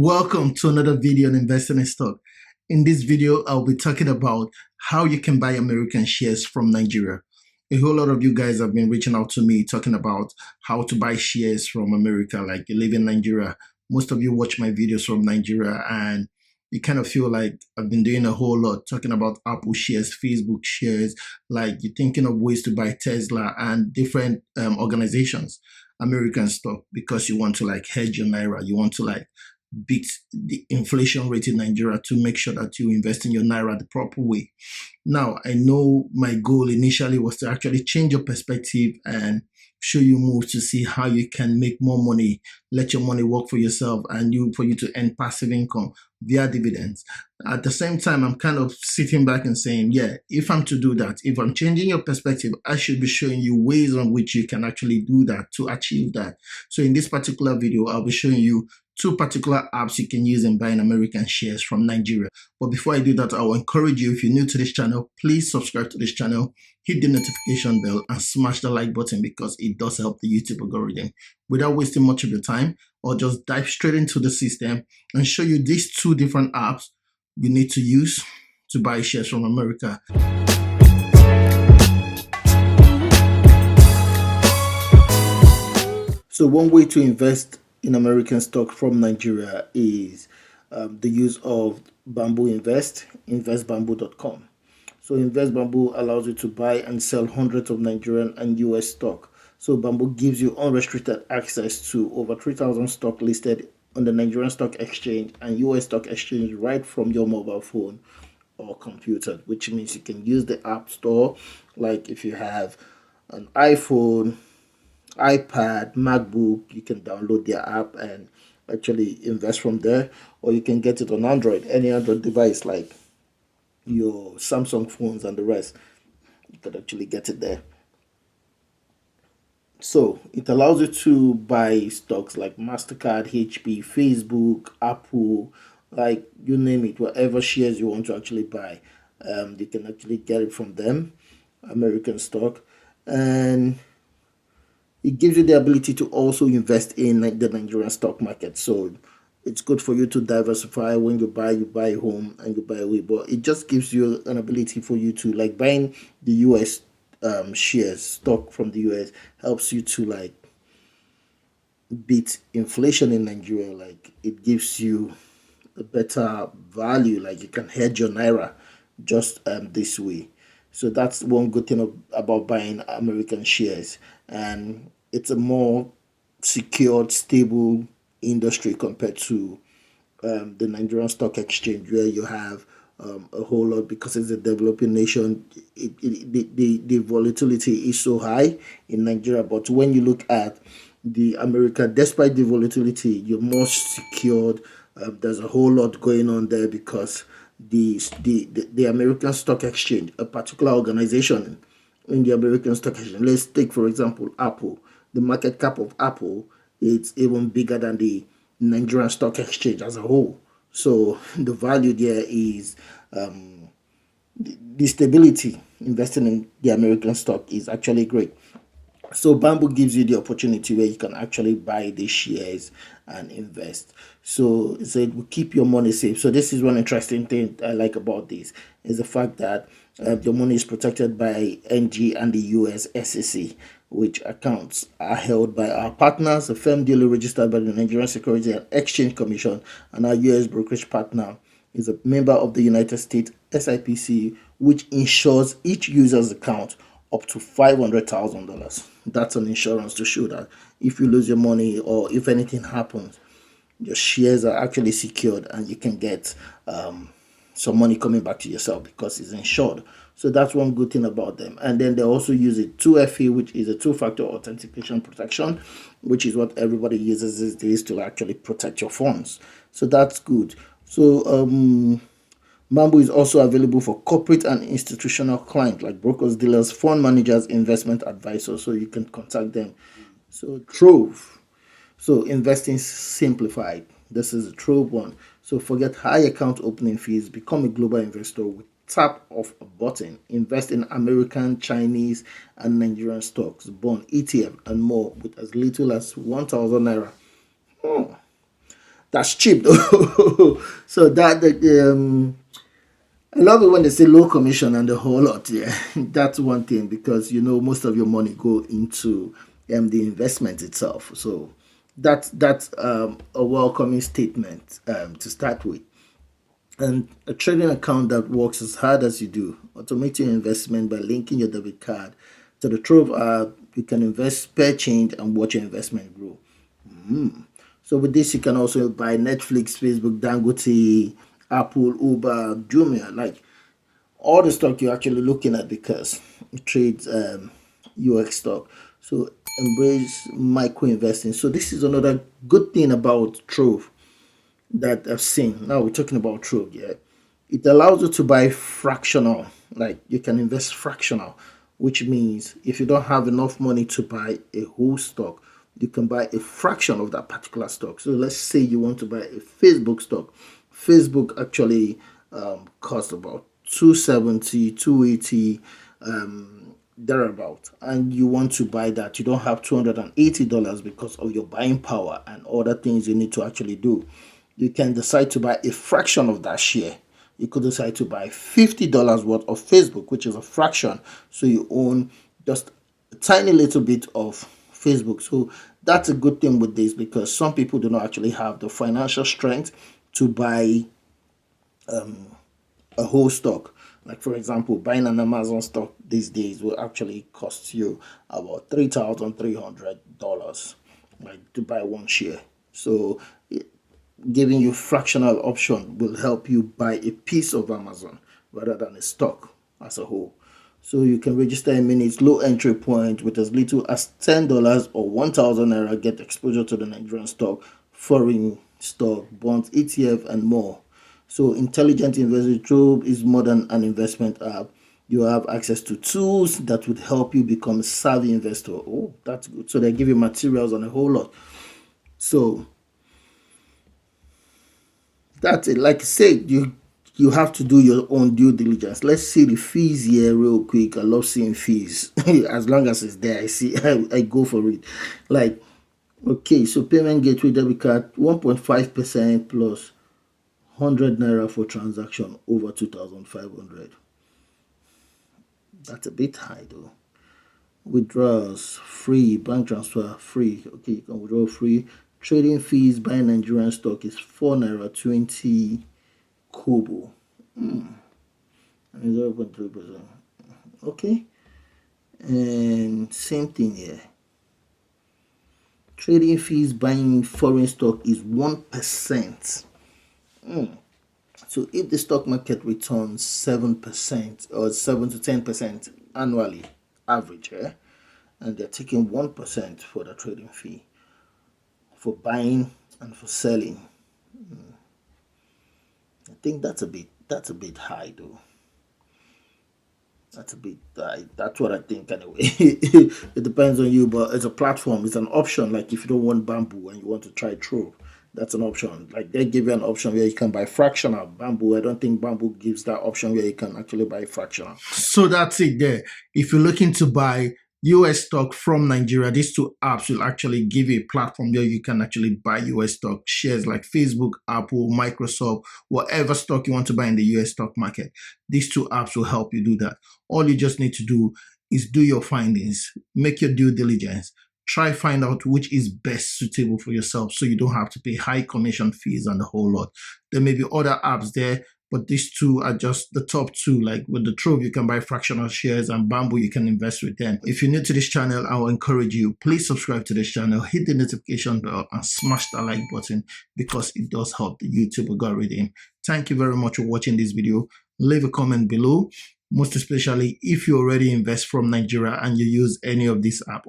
Welcome to another video on investing in stock. In this video, I'll be talking about how you can buy American shares from Nigeria. A whole lot of you guys have been reaching out to me talking about how to buy shares from America, like you live in Nigeria. Most of you watch my videos from Nigeria and you kind of feel like I've been doing a whole lot talking about Apple shares, Facebook shares, like you're thinking of ways to buy Tesla and different organizations, American stock, because you want to like hedge your Naira. You want to like beat the inflation rate in Nigeria to make sure that you invest in your Naira the proper way. Now, I know my goal initially was to actually change your perspective and show you moves to see how you can make more money, let your money work for yourself, and for you to earn passive income via dividends. At the same time, I'm kind of sitting back and saying, yeah, if I'm to do that, if I'm changing your perspective, I should be showing you ways on which you can actually do that to achieve that. So in this particular video, I'll be showing you two particular apps you can use in buying American shares from Nigeria. But before I do that, I will encourage you, if you're new to this channel, please subscribe to this channel, hit the notification bell and smash the like button because it does help the YouTube algorithm. Without wasting much of your time, I'll just dive straight into the system and show you these two different apps you need to use to buy shares from America. So one way to invest in American stock from Nigeria is the use of Bamboo Invest, investbamboo.com. So Invest Bamboo allows you to buy and sell hundreds of Nigerian and US stock. So Bamboo gives you unrestricted access to over 3,000 stock listed on the Nigerian Stock Exchange and US Stock Exchange right from your mobile phone or computer, which means you can use the App Store. Like if you have an iPhone, iPad, MacBook, you can download their app and actually invest from there, or you can get it on Android, any Android device like your Samsung phones and the rest. You can actually get it there. So it allows you to buy stocks like MasterCard, HP, Facebook, Apple, like you name it, whatever shares you want to actually buy. You can actually get it from them, American stock, and it gives you the ability to also invest in the Nigerian stock market. So it's good for you to diversify. When you buy home and you buy away, but it just gives you an ability for you to like buying the US shares, stock from the US helps you to like beat inflation in Nigeria. Like it gives you a better value, like you can hedge your Naira just this way. So that's one good thing about buying American shares, and it's a more secured, stable industry compared to the Nigerian Stock Exchange, where you have a whole lot, because it's a developing nation. The volatility is so high in Nigeria, but when you look at the America, despite the volatility, you're more secured. There's a whole lot going on there because the American Stock Exchange, a particular organization in the American Stock Exchange. Let's take, for example, Apple. The market cap of Apple, it's even bigger than the Nigerian Stock Exchange as a whole. So the value there is the stability. Investing in the American stock is actually great. So Bamboo gives you the opportunity where you can actually buy the shares and invest. So it will keep your money safe. So this is one interesting thing I like about this, is the fact that your money is protected by NG and the US SEC, which accounts are held by our partners, a firm duly registered by the Nigerian Securities and Exchange Commission, and our US brokerage partner is a member of the United States SIPC, which insures each user's account up to $500,000. That's an insurance to show that if you lose your money or if anything happens, your shares are actually secured and you can get some money coming back to yourself because it's insured. So that's one good thing about them. And then they also use a 2FA, which is a two-factor authentication protection, which is what everybody uses these days to actually protect your funds. So that's good. So Bamboo is also available for corporate and institutional clients like brokers, dealers, fund managers, investment advisors. So you can contact them. So Trove. So investing simplified. This is a Trove one. So forget high account opening fees. Become a global investor with tap of a button. Invest in American, Chinese, and Nigerian stocks, bond, ETF, and more with as little as 1,000 Naira. That's cheap though. So I love it when they say low commission and the whole lot. Yeah, that's one thing because most of your money go into the investment itself. So that's a welcoming statement to start with. And a trading account that works as hard as you do. Automate your investment by linking your debit card to the Trove app. You can invest, spare change, and watch your investment grow. So with this, you can also buy Netflix, Facebook, Dangote, Apple, Uber, Jumia, like all the stock you're actually looking at because it trades UX stock. So embrace micro investing. So this is another good thing about Trove that I've seen. Now we're talking about Trove, yeah. It allows you to buy fractional, like you can invest fractional, which means if you don't have enough money to buy a whole stock, you can buy a fraction of that particular stock. So let's say you want to buy a Facebook stock. Facebook actually costs about 270, 280, thereabout, and you want to buy that. You don't have $280 because of your buying power and other things you need to actually do. You can decide to buy a fraction of that share. You could decide to buy $50 worth of Facebook, which is a fraction. So you own just a tiny little bit of Facebook. So that's a good thing with this because some people do not actually have the financial strength to buy a whole stock. Like for example, buying an Amazon stock these days will actually cost you about $3,300, like to buy one share. So giving you fractional option will help you buy a piece of Amazon rather than a stock as a whole. So you can register in minutes, low entry point with as little as $10 or 1,000 naira. Get exposure to the Nigerian stock, foreign stock, bonds, ETF, and more. So intelligent investing Trove is more than an investment app. You have access to tools that would help you become a savvy investor. Oh, that's good. So they give you materials on a whole lot. So that's it. Like I said, you have to do your own due diligence. Let's see the fees here real quick. I love seeing fees. As long as it's there, I go for it. Like, okay, so payment gateway debit card 1.5% plus 100 naira for transaction over 2,500. That's a bit high though. Withdrawals free, bank transfer free. Okay, you can withdraw free. Trading fees buying Nigerian stock is 4 naira 20 kobo. 0.3%. Okay, and same thing here. Trading fees buying foreign stock is 1%. So if the stock market returns 7% or 7 to 10% annually, average, and they're taking 1% for the trading fee for buying and for selling, I think that's a bit high though. That's a bit high. That's what I think anyway. It depends on you, but it's a platform. It's an option. Like if you don't want bamboo and you want to try Trove, that's an option. Like they give you an option where you can buy fractional bamboo. I don't think bamboo gives that option where you can actually buy fractional. So that's it there. If you're looking to buy US stock from Nigeria, these two apps will actually give you a platform where you can actually buy US stock shares like Facebook, Apple, Microsoft, whatever stock you want to buy in the US stock market. These two apps will help you do that. All you just need to do is do your findings, make your due diligence, try find out which is best suitable for yourself so you don't have to pay high commission fees and the whole lot. There may be other apps there, but these two are just the top two. Like with the Trove, you can buy fractional shares, and Bamboo, you can invest with them. If you're new to this channel, I will encourage you, please subscribe to this channel, hit the notification bell, and smash that like button because it does help the YouTube algorithm. Thank you very much for watching this video. Leave a comment below, most especially if you already invest from Nigeria and you use any of this app.